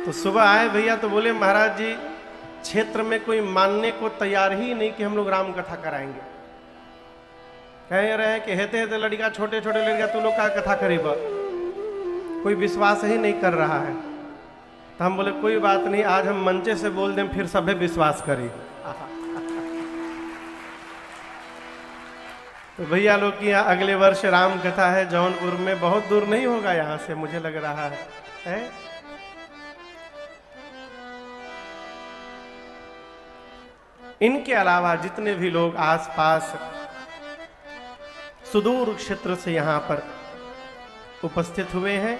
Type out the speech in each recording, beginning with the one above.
तो सुबह आए भैया तो बोले महाराज जी क्षेत्र में कोई मानने को तैयार ही नहीं कि हम लोग राम कथा कराएंगे। कह रहे हैं कि हेते हेते लड़का छोटे छोटे लड़का तू लोग का कथा करीब, कोई विश्वास ही नहीं कर रहा है। तो हम बोले कोई बात नहीं, आज हम मंचे से बोल दें फिर सभी विश्वास करें। तो भैया लोग की यहाँ अगले वर्ष राम कथा है जौनपुर में, बहुत दूर नहीं होगा यहाँ से मुझे लग रहा है? इनके अलावा जितने भी लोग आसपास सुदूर क्षेत्र से यहाँ पर उपस्थित हुए हैं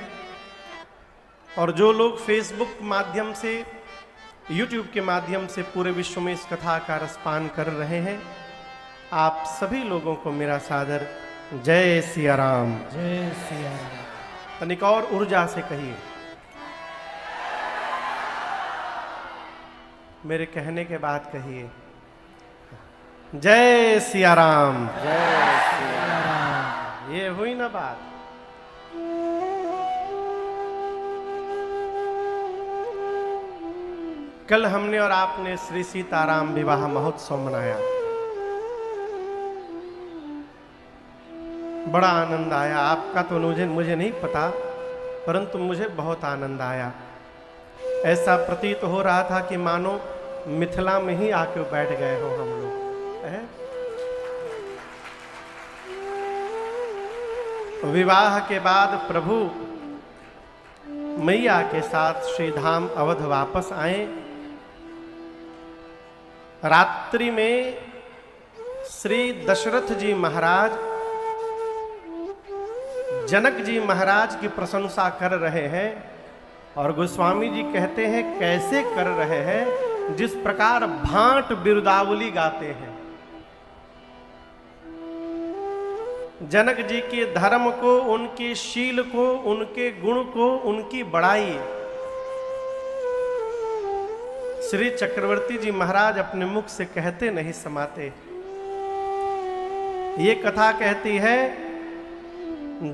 और जो लोग फेसबुक माध्यम से, यूट्यूब के माध्यम से पूरे विश्व में इस कथा का रसपान कर रहे हैं, आप सभी लोगों को मेरा सादर जय सिया राम। जय सिया राम। तनिक और ऊर्जा से कहिए, मेरे कहने के बाद कहिए जय सिया राम। जय सिया राम। ये हुई ना बात। कल हमने और आपने श्री सीताराम विवाह महोत्सव मनाया, बड़ा आनंद आया। आपका तो मुझे नहीं पता, परंतु मुझे बहुत आनंद आया। ऐसा प्रतीत हो रहा था कि मानो मिथिला में ही आके बैठ गए हो हम लोग। विवाह के बाद प्रभु मैया के साथ श्रीधाम अवध वापस आए। रात्रि में श्री दशरथ जी महाराज जनक जी महाराज की प्रशंसा कर रहे हैं और गोस्वामी जी कहते हैं कैसे कर रहे हैं, जिस प्रकार भांट बिरुदावली गाते हैं। जनक जी के धर्म को, उनके शील को, उनके गुण को, उनकी बड़ाई श्री चक्रवर्ती जी महाराज अपने मुख से कहते नहीं समाते। ये कथा कहती है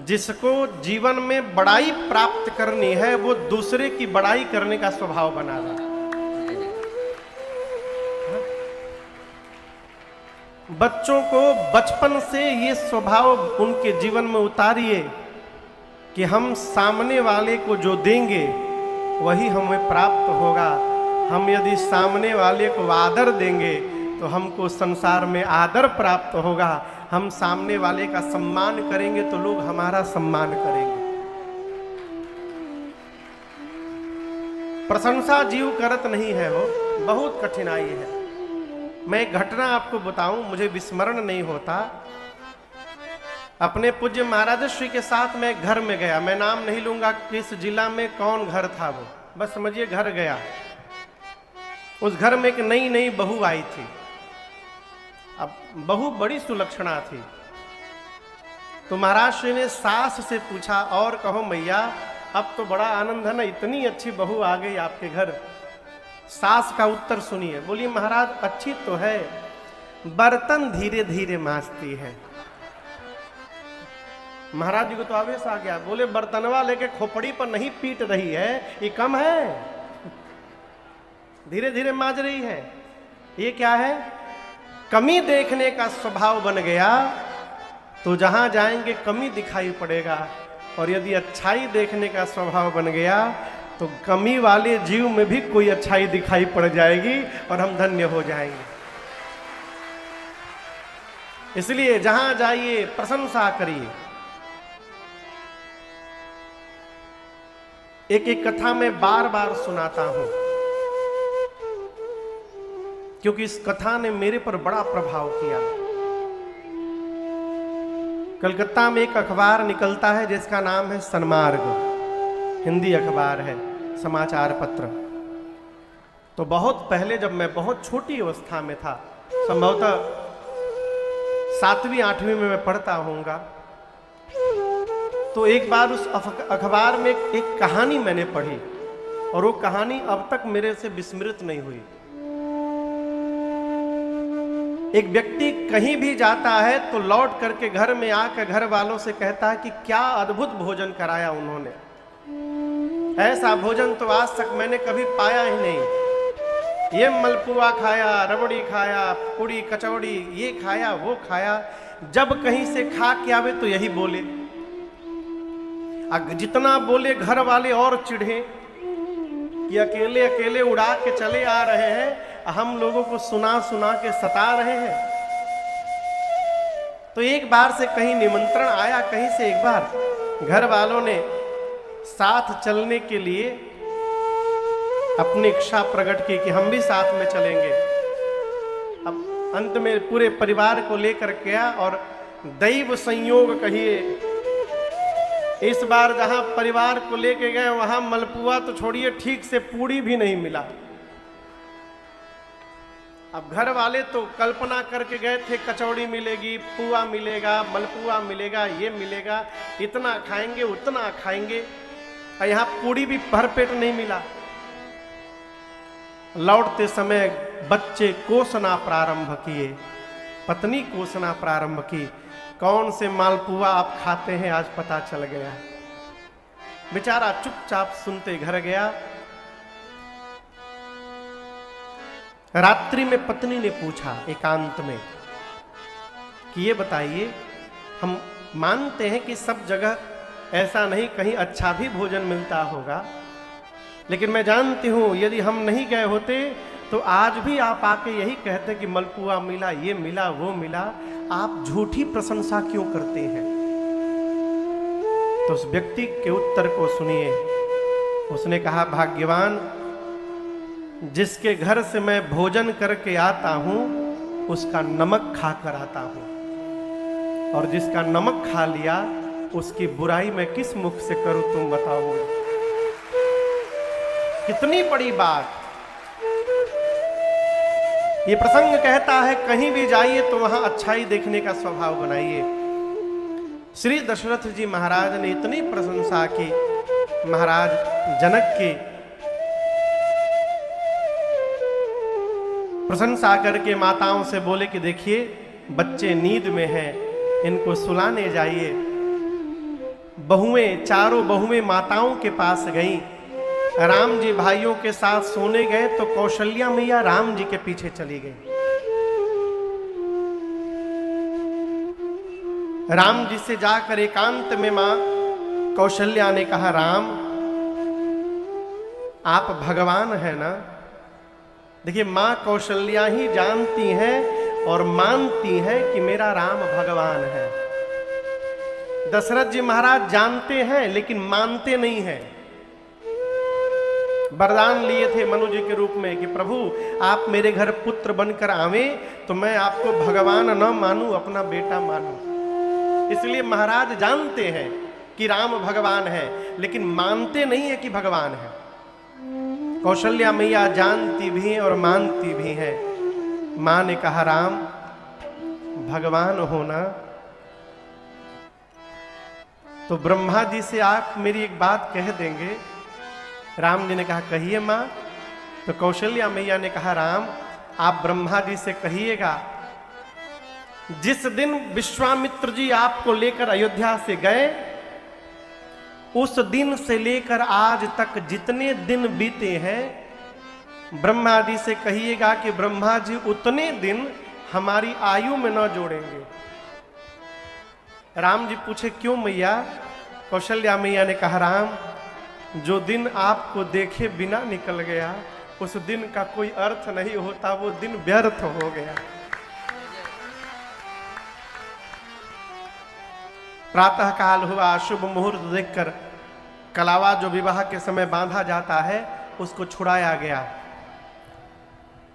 जिसको जीवन में बड़ाई प्राप्त करनी है वो दूसरे की बड़ाई करने का स्वभाव बना रहा। बच्चों को बचपन से ये स्वभाव उनके जीवन में उतारिए कि हम सामने वाले को जो देंगे वही हमें प्राप्त होगा। हम यदि सामने वाले को आदर देंगे तो हमको संसार में आदर प्राप्त होगा। हम सामने वाले का सम्मान करेंगे तो लोग हमारा सम्मान करेंगे। प्रशंसा जीव करत नहीं है, वो बहुत कठिनाई है। मैं एक घटना आपको बताऊं, मुझे विस्मरण नहीं होता। अपने पूज्य महाराज श्री के साथ मैं घर में गया, मैं नाम नहीं लूंगा किस जिला में कौन घर था वो, बस समझिए घर गया। उस घर में एक नई नई बहू आई थी। अब बहू बड़ी सुलक्षणा थी। तो महाराज श्री ने सास से पूछा और कहो मैया अब तो बड़ा आनंद है ना, इतनी अच्छी बहू आ गई आपके घर। सास का उत्तर सुनिए, बोली महाराज अच्छी तो है, बर्तन धीरे धीरे मांजती है। महाराज जी को तो आवेश आ गया, बोले बर्तनवा लेके खोपड़ी पर नहीं पीट रही है, ये कम है, धीरे धीरे मांज रही है। ये क्या है? कमी देखने का स्वभाव बन गया तो जहां जाएंगे कमी दिखाई पड़ेगा, और यदि अच्छाई देखने का स्वभाव बन गया तो कमी वाले जीव में भी कोई अच्छाई दिखाई पड़ जाएगी और हम धन्य हो जाएंगे। इसलिए जहां जाइए प्रशंसा करिए। एक एक कथा में बार बार सुनाता हूं क्योंकि इस कथा ने मेरे पर बड़ा प्रभाव किया। कलकत्ता में एक अखबार निकलता है जिसका नाम है सन्मार्ग, हिंदी अखबार है, समाचार पत्र। तो बहुत पहले जब मैं बहुत छोटी अवस्था में था, संभवतः 7वीं 8वीं में मैं पढ़ता होऊंगा, तो एक बार उस अखबार में एक कहानी मैंने पढ़ी और वो कहानी अब तक मेरे से विस्मृत नहीं हुई। एक व्यक्ति कहीं भी जाता है तो लौट करके घर में आकर घर वालों से कहता है कि क्या अद्भुत भोजन कराया उन्होंने। ऐसा भोजन तो आज तक मैंने कभी पाया ही नहीं। ये मलपुआ खाया, रबड़ी खाया, पूड़ी कचौड़ी, ये खाया वो खाया, जब कहीं से खा के आवे तो यही बोले। जितना बोले घर वाले और चिढ़े कि अकेले अकेले उड़ा के चले आ रहे हैं, हम लोगों को सुना सुना के सता रहे हैं। तो एक बार से कहीं निमंत्रण आया, कहीं से एक बार घर वालों ने साथ चलने के लिए अपनी इच्छा प्रकट की कि हम भी साथ में चलेंगे। अब अंत में पूरे परिवार को लेकर गया और दैव संयोग कहिए, इस बार जहां परिवार को लेके गए वहां मलपुआ तो छोड़िए, ठीक से पूड़ी भी नहीं मिला। अब घर वाले तो कल्पना करके गए थे कचौड़ी मिलेगी, पुआ मिलेगा, मलपुआ मिलेगा, ये मिलेगा, इतना खाएंगे उतना खाएंगे, और यहाँ पूड़ी भी भरपेट नहीं मिला। लौटते समय बच्चे कोसना प्रारंभ किए, पत्नी कोसना प्रारंभ की, कौन से मालपुआ आप खाते हैं आज पता चल गया। बेचारा चुपचाप सुनते घर गया। रात्रि में पत्नी ने पूछा एकांत में कि ये बताइए, हम मानते हैं कि सब जगह ऐसा नहीं, कहीं अच्छा भी भोजन मिलता होगा, लेकिन मैं जानती हूं यदि हम नहीं गए होते तो आज भी आप आके यही कहते कि मलपुआ मिला, ये मिला, वो मिला, आप झूठी प्रशंसा क्यों करते हैं। तो उस व्यक्ति के उत्तर को सुनिए। उसने कहा, भाग्यवान जिसके घर से मैं भोजन करके आता हूं उसका नमक खाकर आता हूं, और जिसका नमक खा लिया उसकी बुराई मैं किस मुख से करूं तुम बताओगे। कितनी बड़ी बात। ये प्रसंग कहता है कहीं भी जाइए तो वहां अच्छाई देखने का स्वभाव बनाइए। श्री दशरथ जी महाराज ने इतनी प्रशंसा की महाराज जनक की, प्रशंसा करके माताओं से बोले कि देखिए बच्चे नींद में हैं, इनको सुलाने जाइए। बहुएं, चारों बहुएं माताओं के पास गईं। राम जी भाइयों के साथ सोने गए तो कौशल्या मैया राम जी के पीछे चली गई। राम जी से जाकर एकांत में मां कौशल्या ने कहा, राम आप भगवान हैं ना। देखिए मां कौशल्या ही जानती हैं और मानती हैं कि मेरा राम भगवान है। दशरथ जी महाराज जानते हैं लेकिन मानते नहीं हैं। वरदान लिए थे मनु जी के रूप में कि प्रभु आप मेरे घर पुत्र बनकर आवे तो मैं आपको भगवान न मानूं, अपना बेटा मानूं। इसलिए महाराज जानते हैं कि राम भगवान है लेकिन मानते नहीं है कि भगवान है। कौशल्या मैया जानती भी हैं और मानती भी हैं। मां ने कहा, राम भगवान होना तो ब्रह्मा जी से आप मेरी एक बात कह देंगे। राम जी ने कहा, कहिए मां। तो कौशल्या मैया ने कहा, राम आप ब्रह्मा जी से कहिएगा जिस दिन विश्वामित्र जी आपको लेकर अयोध्या से गए उस दिन से लेकर आज तक जितने दिन बीते हैं ब्रह्मा जी से कहिएगा कि ब्रह्मा जी उतने दिन हमारी आयु में न जोड़ेंगे। राम जी पूछे, क्यों मैया? कौशल्या मैया ने कहा, राम जो दिन आपको देखे बिना निकल गया उस दिन का कोई अर्थ नहीं होता, वो दिन व्यर्थ हो गया। प्रातः काल हुआ, शुभ मुहूर्त देखकर कलावा जो विवाह के समय बांधा जाता है उसको छुड़ाया गया।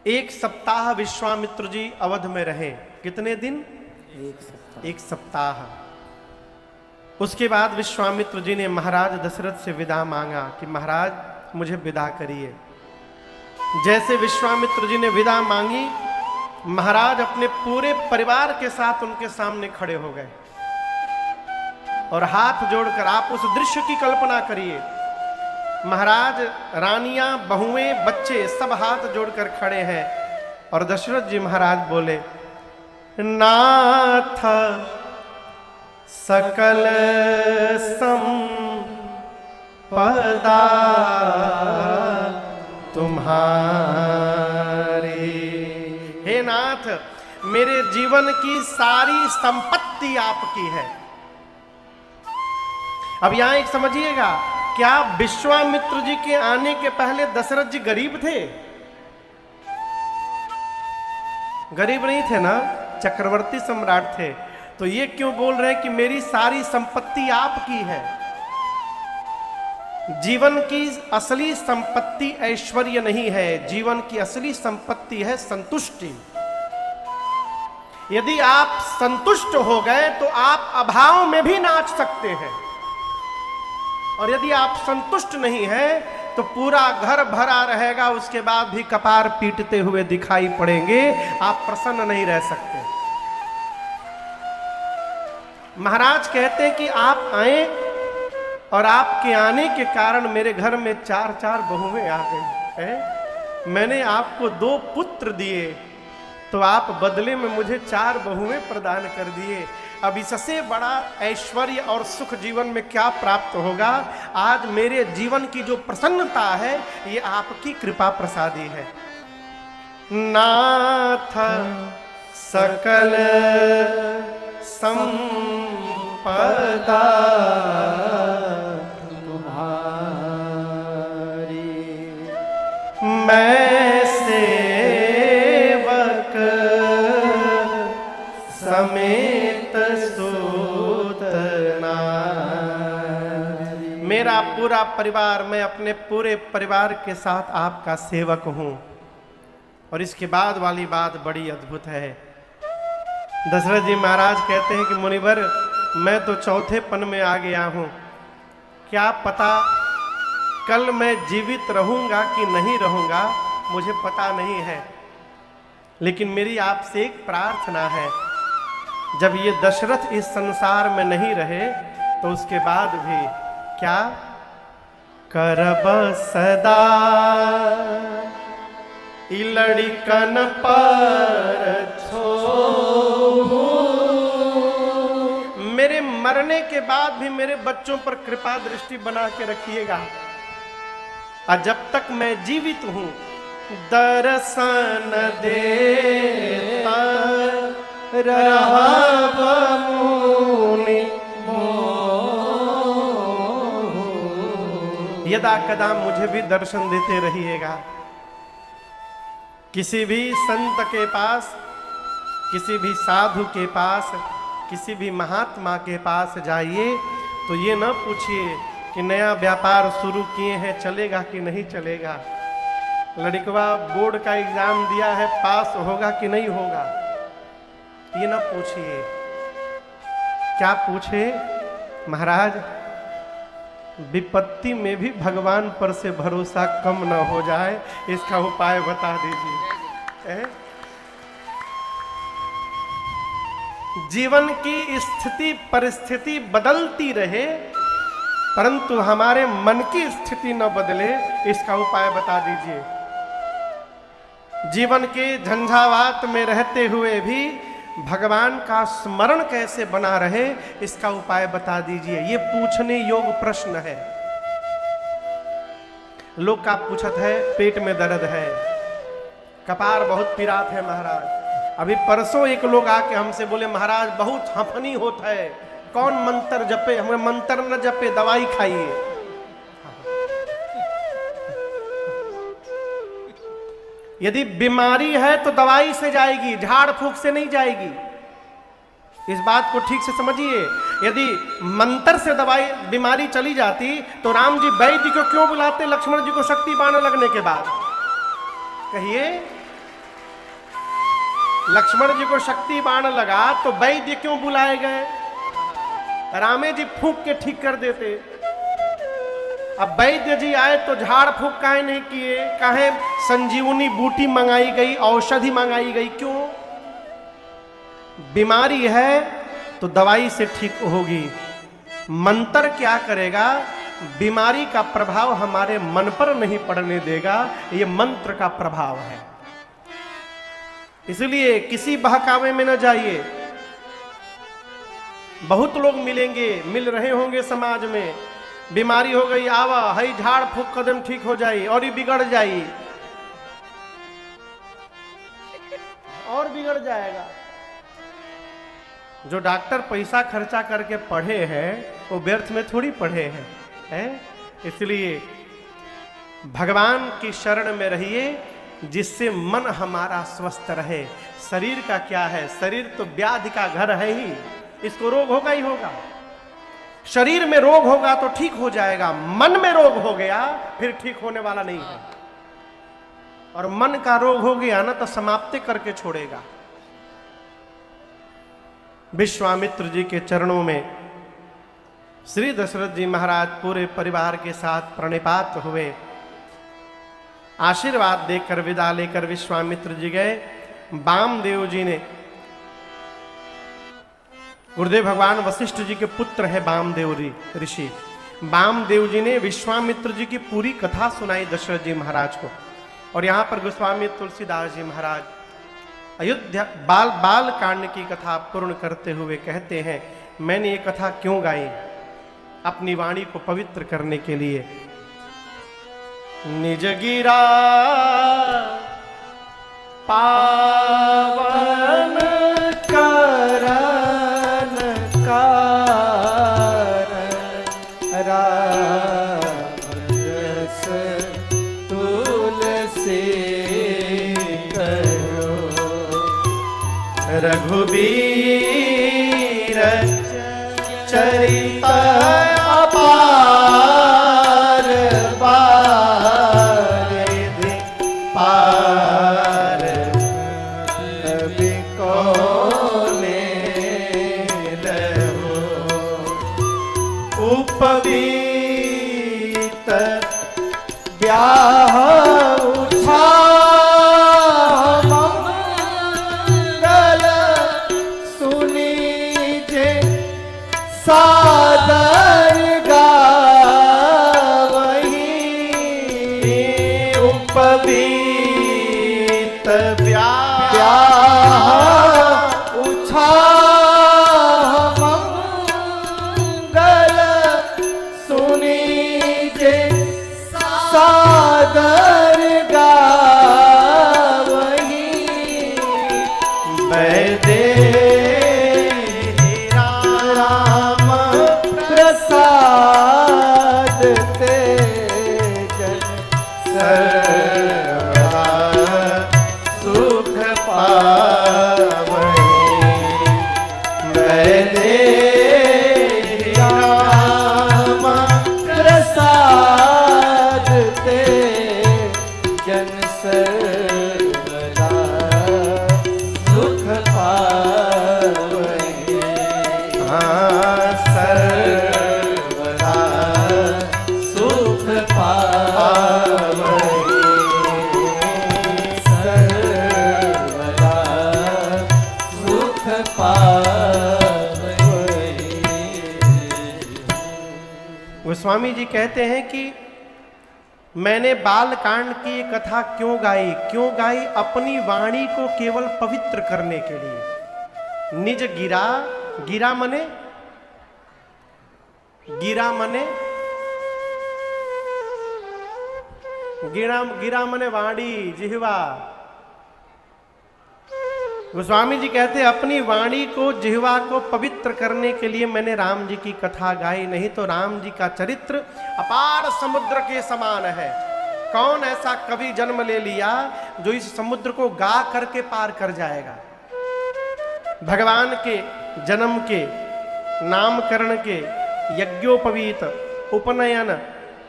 1 सप्ताह विश्वामित्र जी अवध में रहे। कितने दिन? 1 सप्ताह। उसके बाद विश्वामित्र जी ने महाराज दशरथ से विदा मांगा कि महाराज मुझे विदा करिए। जैसे विश्वामित्र जी ने विदा मांगी, महाराज अपने पूरे परिवार के साथ उनके सामने खड़े हो गए और हाथ जोड़कर आप उस दृश्य की कल्पना करिए। महाराज, रानियां, बहुएं, बच्चे सब हाथ जोड़कर खड़े हैं और दशरथ जी महाराज बोले, नाथ सकल संपदा तुम्हारी। हे नाथ, मेरे जीवन की सारी संपत्ति आपकी है। अब यहां एक समझिएगा, क्या विश्वामित्र जी के आने के पहले दशरथ जी गरीब थे? गरीब नहीं थे ना, चक्रवर्ती सम्राट थे। तो ये क्यों बोल रहे हैं कि मेरी सारी संपत्ति आपकी है? जीवन की असली संपत्ति ऐश्वर्य नहीं है, जीवन की असली संपत्ति है संतुष्टि। यदि आप संतुष्ट हो गए तो आप अभाव में भी नाच सकते हैं, और यदि आप संतुष्ट नहीं हैं तो पूरा घर भरा रहेगा, उसके बाद भी कपार पीटते हुए दिखाई पड़ेंगे, आप प्रसन्न नहीं रह सकते। महाराज कहते हैं कि आप आए और आपके आने के कारण मेरे घर में 4 बहुएं आ गई हैं। मैंने आपको 2 पुत्र दिए तो आप बदले में मुझे 4 बहुएं प्रदान कर दिए। अब इससे बड़ा ऐश्वर्य और सुख जीवन में क्या प्राप्त होगा? आज मेरे जीवन की जो प्रसन्नता है ये आपकी कृपा प्रसादी है। नाथ सकल संपदा तुम्हारी, मैं सेवक समेत सूतना। मेरा पूरा परिवार, मैं अपने पूरे परिवार के साथ आपका सेवक हूं। और इसके बाद वाली बात बड़ी अद्भुत है। दशरथ जी महाराज कहते हैं कि मुनिवर, मैं तो चौथेपन में आ गया हूं, क्या पता कल मैं जीवित रहूंगा कि नहीं रहूंगा, मुझे पता नहीं है। लेकिन मेरी आपसे एक प्रार्थना है, जब ये दशरथ इस संसार में नहीं रहे तो उसके बाद भी क्या करब सदा लड़कन पर छोड़ू। मेरे मरने के बाद भी मेरे बच्चों पर कृपा दृष्टि बना के रखिएगा, और जब तक मैं जीवित हूं दर्शन देता रहब मुनि मोह। यदा कदा मुझे भी दर्शन देते रहिएगा। किसी भी संत के पास, किसी भी साधु के पास, किसी भी महात्मा के पास जाइए तो ये न पूछिए कि नया व्यापार शुरू किए हैं, चलेगा कि नहीं चलेगा, लड़कवा बोर्ड का एग्जाम दिया है, पास होगा कि नहीं होगा, ये न पूछिए। क्या पूछे? महाराज, विपत्ति में भी भगवान पर से भरोसा कम न हो जाए, इसका उपाय बता दीजिए। जीवन की स्थिति परिस्थिति बदलती रहे परंतु हमारे मन की स्थिति न बदले, इसका उपाय बता दीजिए। जीवन के झंझावात में रहते हुए भी भगवान का स्मरण कैसे बना रहे, इसका उपाय बता दीजिए। ये पूछने योग्य प्रश्न है। लोग का पूछत है पेट में दर्द है, कपार बहुत पीरात है महाराज। अभी परसों एक लोग आके हमसे बोले महाराज बहुत हफनी होता है, कौन मंत्र जपे? हमें मंत्र न जपे, दवाई खाइए। यदि बीमारी है तो दवाई से जाएगी, झाड़ फूक से नहीं जाएगी। इस बात को ठीक से समझिए। यदि मंत्र से दवाई बीमारी चली जाती तो राम जी वैद्य को क्यों बुलाते लक्ष्मण जी को शक्ति बाण लगने के बाद? कहिए, लक्ष्मण जी को शक्ति बाण लगा तो वैद्य क्यों बुलाए गए? रामे जी फूंक के ठीक कर देते। अब वैद्य जी आए तो झाड़ फूक काहे नहीं किए? काहे संजीवनी बूटी मंगाई गई, औषधि मंगाई गई, क्यों? बीमारी है तो दवाई से ठीक होगी। मंत्र क्या करेगा? बीमारी का प्रभाव हमारे मन पर नहीं पड़ने देगा, ये मंत्र का प्रभाव है। इसलिए किसी बहकावे में न जाइए। बहुत लोग मिलेंगे, मिल रहे होंगे समाज में, बीमारी हो गई, आवा हई झाड़ फूक कदम ठीक हो जाई और ये बिगड़ जाई, और बिगड़ जाएगा। जो डॉक्टर पैसा खर्चा करके पढ़े हैं वो व्यर्थ में थोड़ी पढ़े हैं। इसलिए भगवान की शरण में रहिए जिससे मन हमारा स्वस्थ रहे। शरीर का क्या है, शरीर तो व्याधि का घर है ही, इसको रोग होगा ही होगा। शरीर में रोग होगा तो ठीक हो जाएगा, मन में रोग हो गया फिर ठीक होने वाला नहीं है। और मन का रोग हो गया ना तो समाप्ति करके छोड़ेगा। विश्वामित्र जी के चरणों में श्री दशरथ जी महाराज पूरे परिवार के साथ प्रणिपात हुए, आशीर्वाद देकर विदा लेकर विश्वामित्र जी गए। वामदेव जी ने, गुरुदेव भगवान वशिष्ठ जी के पुत्र है वामदेव ऋषि, वामदेव जी ने विश्वामित्र जी की पूरी कथा सुनाई दशरथ जी महाराज को। और यहाँ पर गोस्वामी तुलसीदास जी महाराज अयोध्या बाल कांड की कथा पूर्ण करते हुए कहते हैं, मैंने ये कथा क्यों गाई? अपनी वाणी को पवित्र करने के लिए। निज गिरा पावन करन कारण रामरस तुलसी करो, रघुबीर चरित अपार बारिधि पार कवि को लहो, उपवीत ब्याह उठा मंगल सुनीजे सादर गावही, उपवीत ब्याह उठा मंगल सुनीजे सादर गावही, वैदे राम प्रसाद ते जन सर्वा सुख पावहि, वैदे राम प्रसाद ते जन सर्वदा सुख पावहि, हाँ सर्वदा सुख पावहि, सर्वदा सुख पावहि। गोस्वामी जी कहते हैं कि मैंने बाल कांड की ये कथा क्यों गाई? क्यों गाई? अपनी वाणी को केवल पवित्र करने के लिए। निज गिरा, गिरा मने, गिरा मने, गिरा मने वाणी, जिह्वा। गोस्वामी जी कहते हैं अपनी वाणी को, जिह्वा को पवित्र करने के लिए मैंने राम जी की कथा गाई, नहीं तो राम जी का चरित्र अपार समुद्र के समान है। कौन ऐसा कवि जन्म ले लिया जो इस समुद्र को गा करके पार कर जाएगा? भगवान के जन्म के, नामकरण के, यज्ञोपवीत, उपनयन,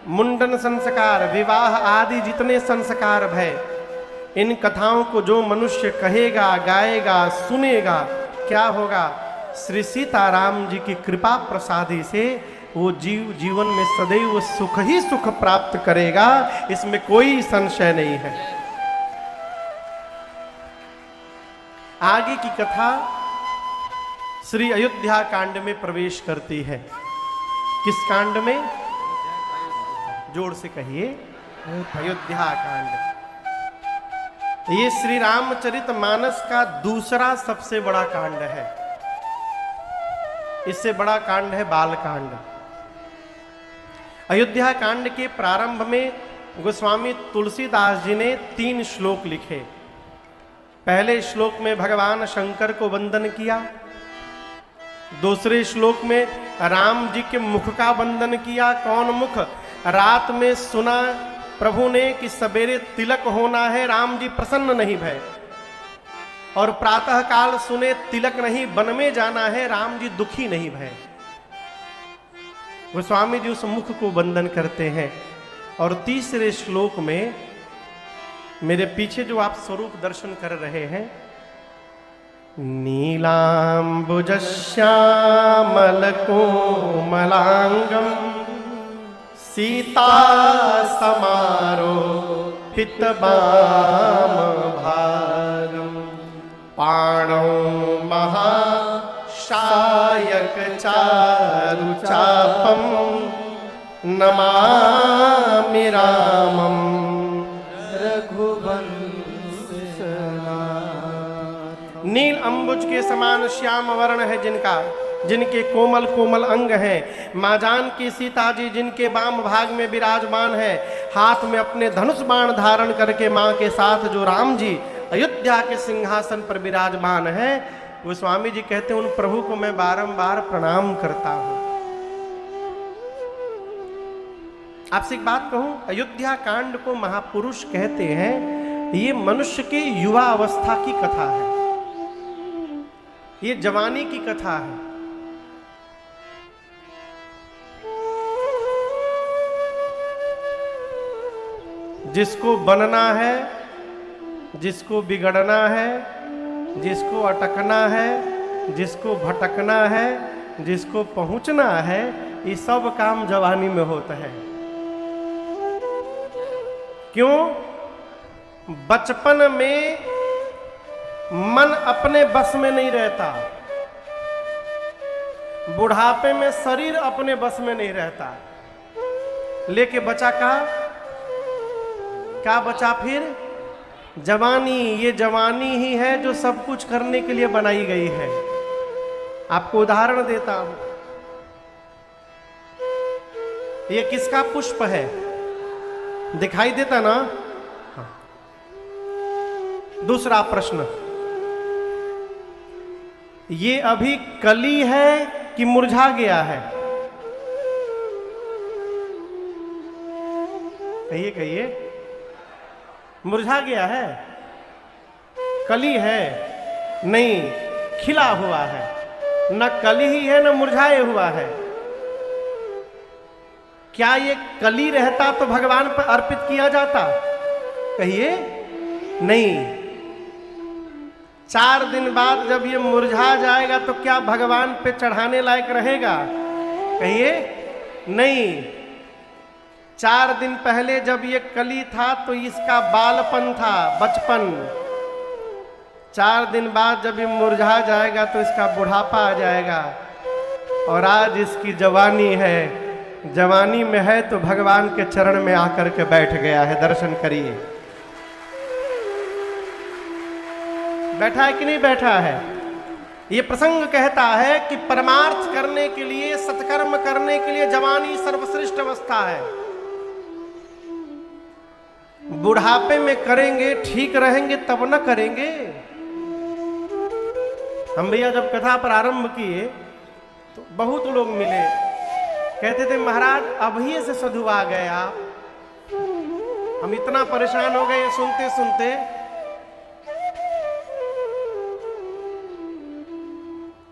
मुंडन संस्कार, विवाह आदि जितने संस्कार भय, इन कथाओं को जो मनुष्य कहेगा, गाएगा, सुनेगा, क्या होगा? श्री सीताराम जी की कृपा प्रसादी से वो जीवन में सदैव सुख ही सुख प्राप्त करेगा, इसमें कोई संशय नहीं है। आगे की कथा श्री अयोध्या कांड में प्रवेश करती है। किस कांड में? जोर से कहिए, अयोध्या कांड। ये श्री रामचरितमानस का दूसरा सबसे बड़ा कांड है। इससे बड़ा कांड है बाल कांड। अयोध्या कांड के प्रारंभ में गोस्वामी तुलसीदास जी ने 3 श्लोक लिखे। पहले श्लोक में भगवान शंकर को वंदन किया, दूसरे श्लोक में राम जी के मुख का वंदन किया। कौन मुख? रात में सुना प्रभु ने कि सवेरे तिलक होना है, राम जी प्रसन्न नहीं भय। और प्रातः काल सुने तिलक नहीं, वन में जाना है, राम जी दुखी नहीं भय। गोस्वामी जी उस मुख को वंदन करते हैं। और तीसरे श्लोक में मेरे पीछे जो आप स्वरूप दर्शन कर रहे हैं, नीलांबुज श्यामल कोमलांगम सीता समारो पितबाम भागम पाणौ महाशायक चारु चापम नमामि रामम नील अंबुज के समान श्याम वर्ण है जिनका, जिनके कोमल कोमल अंग हैं। माँ जान की सीता जी जिनके वाम भाग में विराजमान है, हाथ में अपने धनुष बाण धारण करके माँ के साथ जो राम जी अयोध्या के सिंहासन पर विराजमान है, वो स्वामी जी कहते हैं उन प्रभु को मैं बारंबार प्रणाम करता हूं। आपसे एक बात कहूं, अयोध्या कांड को महापुरुष कहते हैं, ये मनुष्य के युवा अवस्था की कथा है, ये जवानी की कथा है। जिसको बनना है, जिसको बिगड़ना है, जिसको अटकना है, जिसको भटकना है, जिसको पहुंचना है, ये सब काम जवानी में होता है। क्यों? बचपन में मन अपने बस में नहीं रहता, बुढ़ापे में शरीर अपने बस में नहीं रहता, लेके बचा क्या बचा फिर? जवानी। ये जवानी ही है जो सब कुछ करने के लिए बनाई गई है। आपको उदाहरण देता हूं, ये किसका पुष्प है? दिखाई देता ना? हाँ। दूसरा प्रश्न, ये अभी कली है कि मुरझा गया है? कहिए कहिए। मुरझा गया है? कली है? नहीं, खिला हुआ है। न कली ही है न मुरझाए हुआ है। क्या ये कली रहता तो भगवान पर अर्पित किया जाता? कहिए नहीं। 4 दिन बाद जब ये मुरझा जाएगा तो क्या भगवान पे चढ़ाने लायक रहेगा? कहिए नहीं। 4 दिन पहले जब ये कली था तो इसका बालपन था, बचपन। 4 दिन बाद जब ये मुरझा जाएगा तो इसका बुढ़ापा आ जाएगा। और आज इसकी जवानी है, जवानी में है तो भगवान के चरण में आकर के बैठ गया है। दर्शन करिए, बैठा है कि नहीं बैठा है? ये प्रसंग कहता है कि परमार्थ करने के लिए, सत्कर्म करने के लिए जवानी सर्वश्रेष्ठ अवस्था है। बुढ़ापे में करेंगे, ठीक रहेंगे तब न करेंगे। हम भैया जब कथा प्रारंभ किए तो बहुत लोग मिले, कहते थे महाराज अभी से साधु आ गए आप, हम इतना परेशान हो गए सुनते सुनते।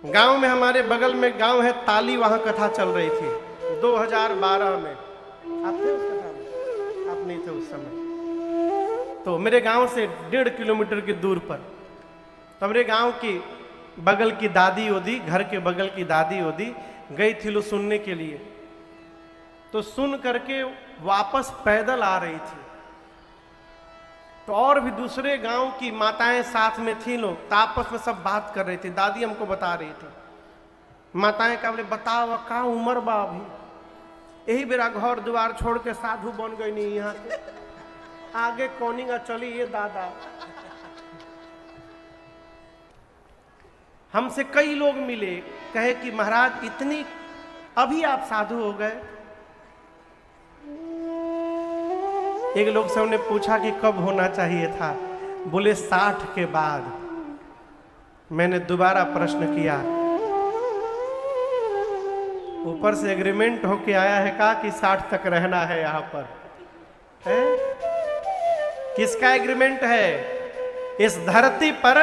गांव में, हमारे बगल में गांव है ताली, वहां कथा चल रही थी 2012 में। आप थे उस कथा में? आप नहीं थे उस समय। तो मेरे गांव से 1.5 किलोमीटर की दूर पर, तो मेरे गांव की बगल की दादी ओदी, घर के बगल की दादी ओदी गई थी लो सुनने के लिए। तो सुन करके वापस पैदल आ रही थी, तो और भी दूसरे गांव की माताएं साथ में थी लोग, तो आपस में सब बात कर रही थी। दादी हमको बता रही थी, माताएं का बोले बताओ का उम्र बा अभी, यही बेरा घर द्वार छोड़ के साधु बन गई नहीं, यहाँ आगे कौनिंगा चली ये दादा। हमसे कई लोग मिले, कहे कि महाराज इतनी अभी आप साधु हो गए, एक लोग से हमने पूछा कि कब होना चाहिए था, बोले 60 के बाद। मैंने दोबारा प्रश्न किया, ऊपर से एग्रीमेंट होके आया है का कि 60 तक रहना है यहां पर है? किसका एग्रीमेंट है? इस धरती पर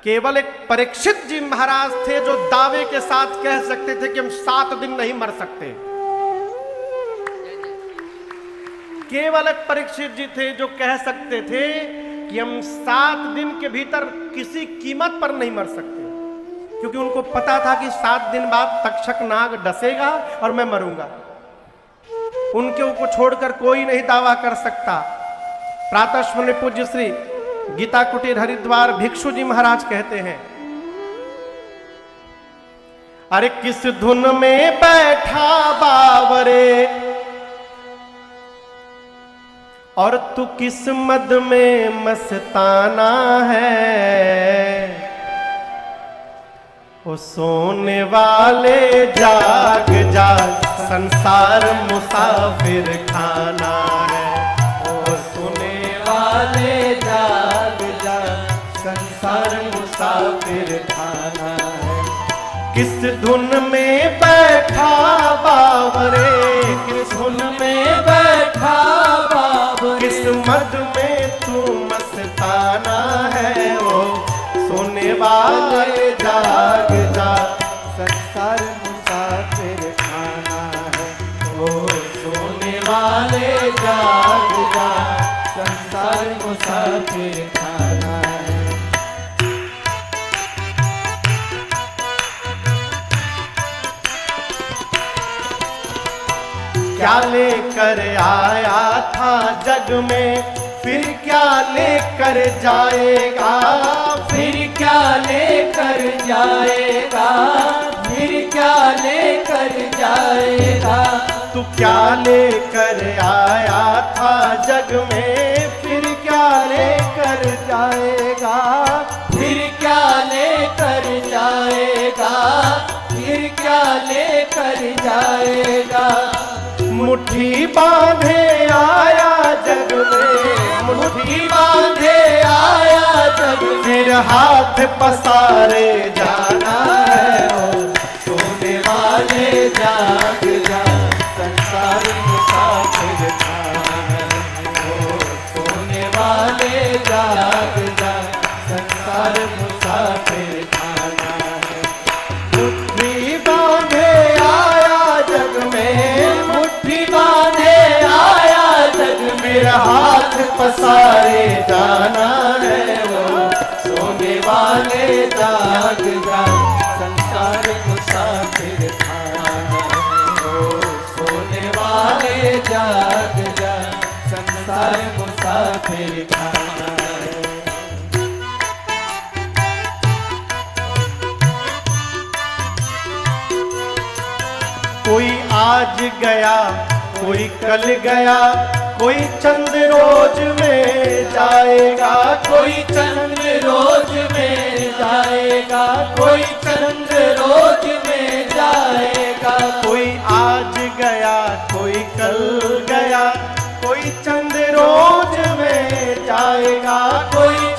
केवल एक परीक्षित जी महाराज थे जो दावे के साथ कह सकते थे कि हम 7 दिन नहीं मर सकते। केवल एक परीक्षित जी थे जो कह सकते थे कि हम 7 दिन के भीतर किसी कीमत पर नहीं मर सकते, क्योंकि उनको पता था कि 7 दिन बाद तक्षक नाग डसेगा और मैं मरूंगा। उनके को छोड़कर कोई नहीं दावा कर सकता। प्रातः स्मरणीय पूज्य श्री गीता कुटीर हरिद्वार भिक्षु जी महाराज कहते हैं, अरे किस धुन में बैठा बावरे और तू किस मद में मस्ताना है, ओ सोने वाले जाग जा संसार मुसाफिर खाना है, ओ सोने वाले जाग जा संसार मुसाफिर खाना है। किस धुन में बैठा बावरे, किस धुन में बैठा बावरे, किस मद में तू मस्ताना है, ओ सोने वाले जाग जा संसार मुसाफिर खाना है, ओ सोने वाले जाग जा संसार मुसाफिर खाना है। क्या लेकर आया था जग में, फिर क्या लेकर जाएगा, फिर क्या लेकर जाएगा, फिर क्या लेकर जाएगा। तू क्या लेकर आया था जग में, फिर क्या लेकर जाएगा, फिर क्या लेकर जाएगा, फिर क्या लेकर जाएगा। मुट्ठी बांधे आया जग में, मुट्ठी बांधे आया जग में, फिर हाथ पसारे जाना है, ओ सोने वाले जाग जा संसार मुसाफिर खाना है, ओ सोने वाले जाग जा संसार मुसाफिर खाना है। मुट्ठी बांधे आया जग में, मुट्ठी बांधे आया जग में, फिर हाथ पसारे जाना है, वो सोने वाले जाग जा संसार मुसाफिर खाना है, ओ सोने वाले जाग जा संसार मुसाफिर खाना है। कोई आज गया कोई कल गया, कोई चंद रोज में जाएगा, कोई चंद रोज में जाएगा, कोई चंद रोज में जाएगा। कोई आज गया कोई कल गया, कोई चंद रोज में जाएगा, कोई